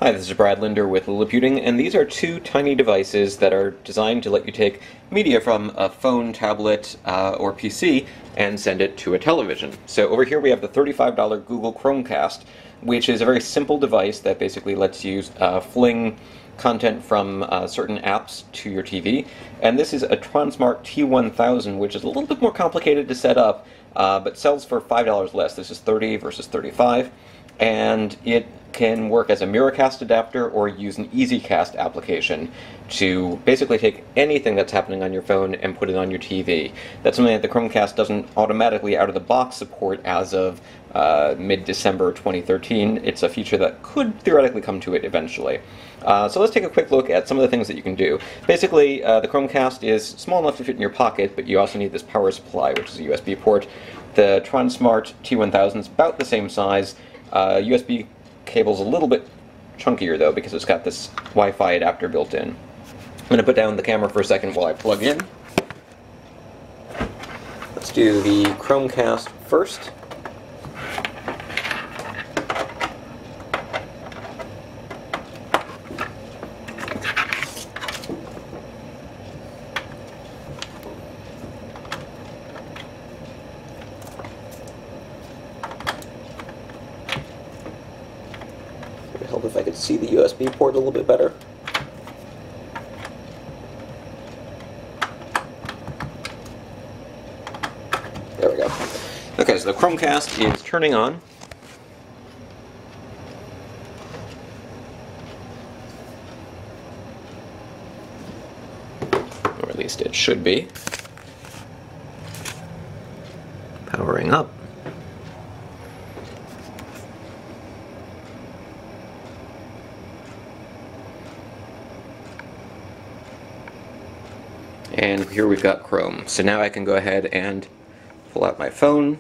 Hi, this is Brad Linder with Liliputing, and these are two tiny devices that are designed to let you take media from a phone, tablet, or PC and send it to a television. So over here we have the $35 Google Chromecast, which is a very simple device that basically lets you fling content from certain apps to your TV. And this is a Tronsmart T1000, which is a little bit more complicated to set up, but sells for $5 less. This is $30 versus $35. And it can work as a Miracast adapter or use an EasyCast application to basically take anything that's happening on your phone and put it on your TV. That's something that the Chromecast doesn't automatically out of the box support as of mid-December 2013. It's a feature that could theoretically come to it eventually. So let's take a quick look at some of the things that you can do. Basically, the Chromecast is small enough to fit in your pocket, but you also need this power supply, which is a USB port. The Tronsmart T1000 is about the same size. USB cable's a little bit chunkier though because it's got this Wi-Fi adapter built in. I'm going to put down the camera for a second while I plug in. Let's do the Chromecast first. Help if I could see the USB port a little bit better. There we go. Okay, so the Chromecast is turning on. Or at least it should be. Powering up. And here we've got Chrome. So now I can go ahead and pull out my phone,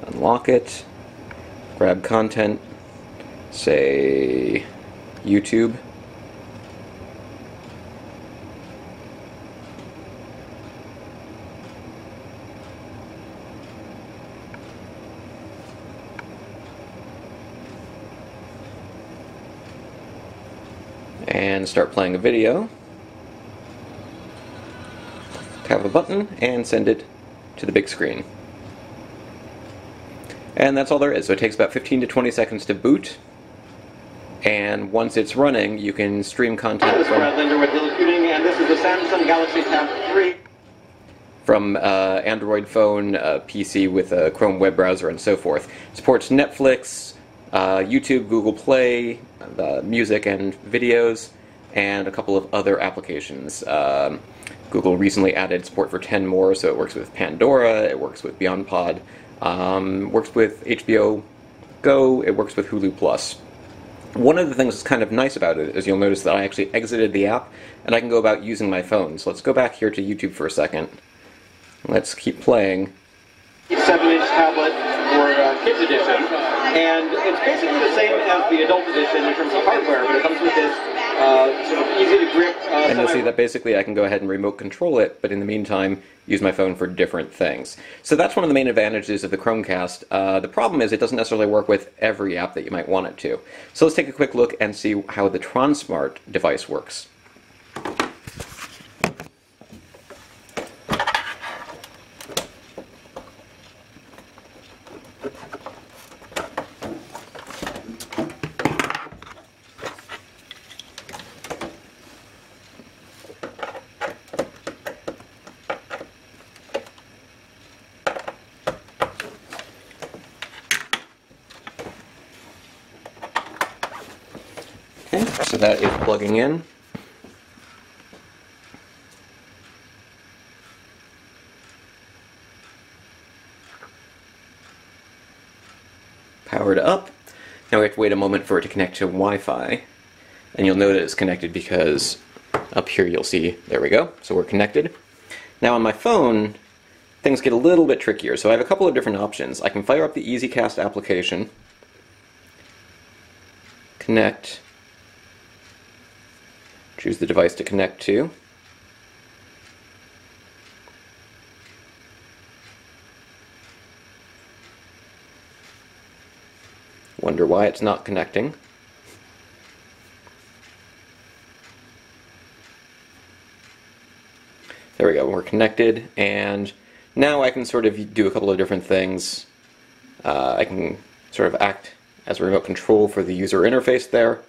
unlock it, grab content, say YouTube. And start playing a video. Tap a button and send it to the big screen. And that's all there is. So it takes about 15 to 20 seconds to boot. And once it's running, you can stream content. This is Brad Linder with Liliputing, and this is the Samsung Galaxy Tab 3. From Android phone, PC with a Chrome web browser, and so forth. It supports Netflix, YouTube, Google Play, music and videos, and a couple of other applications. Google recently added support for 10 more, so it works with Pandora, it works with BeyondPod, works with HBO Go, it works with Hulu Plus. One of the things that's kind of nice about it is you'll notice that I actually exited the app, and I can go about using my phone. So let's go back here to YouTube for a second. Let's keep playing. 7-inch tablet for Kids Edition, and it's basically the same as the Adult Edition in terms of hardware, but it comes with this sort of easy to grip. And you'll see that basically I can go ahead and remote control it, but in the meantime use my phone for different things. So that's one of the main advantages of the Chromecast. The problem is it doesn't necessarily work with every app that you might want it to. So let's take a quick look and see how the Tronsmart device works. Okay, so that is plugging in. Powered up. Now we have to wait a moment for it to connect to Wi-Fi. And you'll notice it's connected because up here you'll see, there we go, so we're connected. Now on my phone, things get a little bit trickier. So I have a couple of different options. I can fire up the EasyCast application, connect, choose the device to connect to, Wonder why it's not connecting. There we go, we're connected, and now I can sort of do a couple of different things. I can sort of act as a remote control for the user interface there,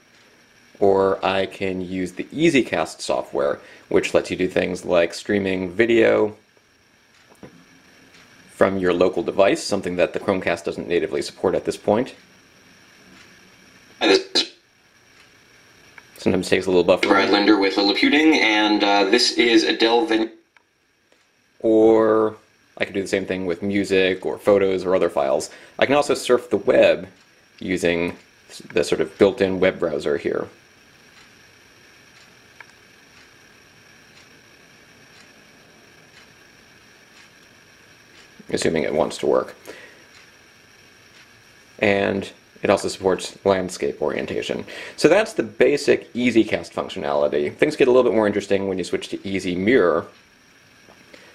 or I can use the EasyCast software, which lets you do things like streaming video from your local device, something that the Chromecast doesn't natively support at this point. Sometimes takes a little buffer. Brad Linder with Liliputing, and this is Adele Vin. Or I can do the same thing with music or photos or other files. I can also surf the web using the sort of built-in web browser here. Assuming it wants to work. And it also supports landscape orientation. So that's the basic EasyCast functionality. Things get a little bit more interesting when you switch to Easy Mirror,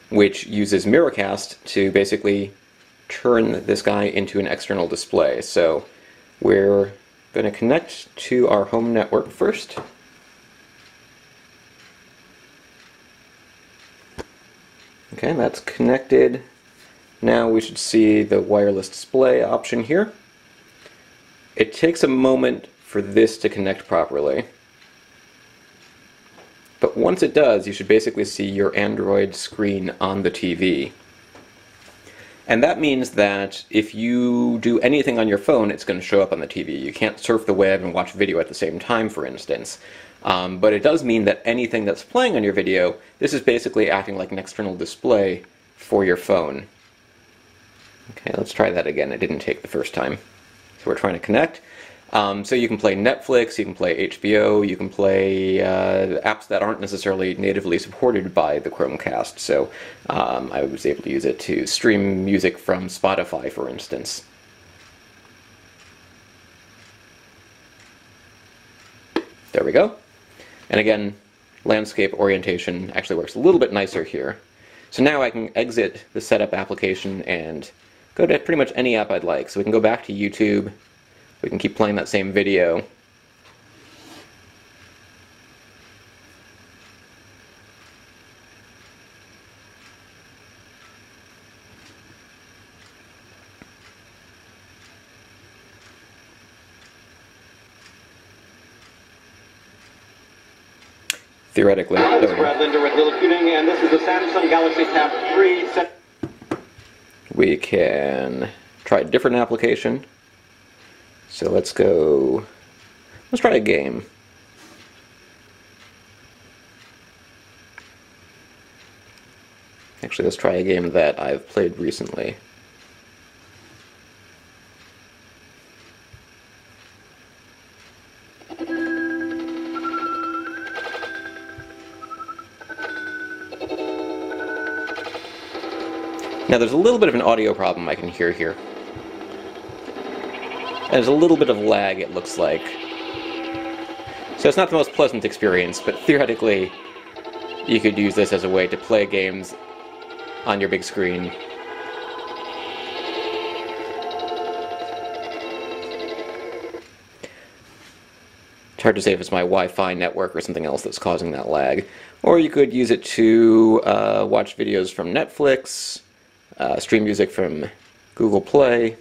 which uses Mirrorcast to basically turn this guy into an external display. So we're going to connect to our home network first. Okay, that's connected. Now we should see the wireless display option here. It takes a moment for this to connect properly. But once it does, you should basically see your Android screen on the TV. And that means that if you do anything on your phone, it's going to show up on the TV. You can't surf the web and watch video at the same time, for instance. But it does mean that anything that's playing on your video, this is basically acting like an external display for your phone. Okay, let's try that again. It didn't take the first time. So we're trying to connect. So you can play Netflix, you can play HBO, you can play apps that aren't necessarily natively supported by the Chromecast. So I was able to use it to stream music from Spotify, for instance. There we go. And again, landscape orientation actually works a little bit nicer here. So now I can exit the setup application and go to pretty much any app I'd like. So we can go back to YouTube. We can keep playing that same video. Theoretically. Hi, this is Brad Linder with Liliputing, and this is the Samsung Galaxy Tab 3. We can try a different application. So let's try a game. Actually, let's try a game that I've played recently. Now there's a little bit of an audio problem I can hear here. And there's a little bit of lag, it looks like. So it's not the most pleasant experience, but theoretically you could use this as a way to play games on your big screen. It's hard to say if it's my Wi-Fi network or something else that's causing that lag. Or you could use it to watch videos from Netflix, stream music from Google Play.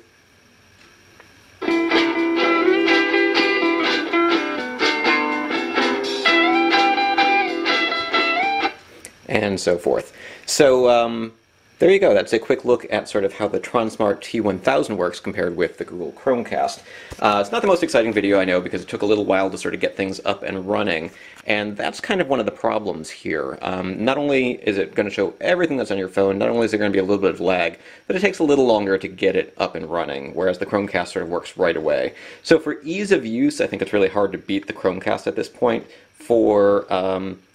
And so forth. So there you go. That's a quick look at sort of how the Tronsmart T1000 works compared with the Google Chromecast. It's not the most exciting video, I know, because it took a little while to sort of get things up and running. And that's kind of one of the problems here. Not only is it going to show everything that's on your phone, not only is there going to be a little bit of lag, but it takes a little longer to get it up and running, whereas the Chromecast sort of works right away. So for ease of use, I think it's really hard to beat the Chromecast at this point. For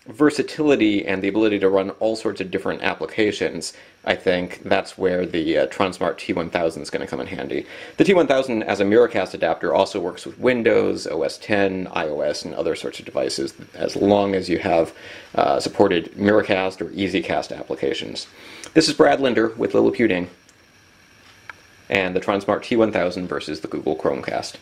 versatility and the ability to run all sorts of different applications, I think that's where the Tronsmart T1000 is going to come in handy. The T1000 as a Mirrorcast adapter also works with Windows, OS X, iOS, and other sorts of devices, as long as you have supported Mirrorcast or EasyCast applications. This is Brad Linder with Liliputing and the Tronsmart T1000 versus the Google Chromecast.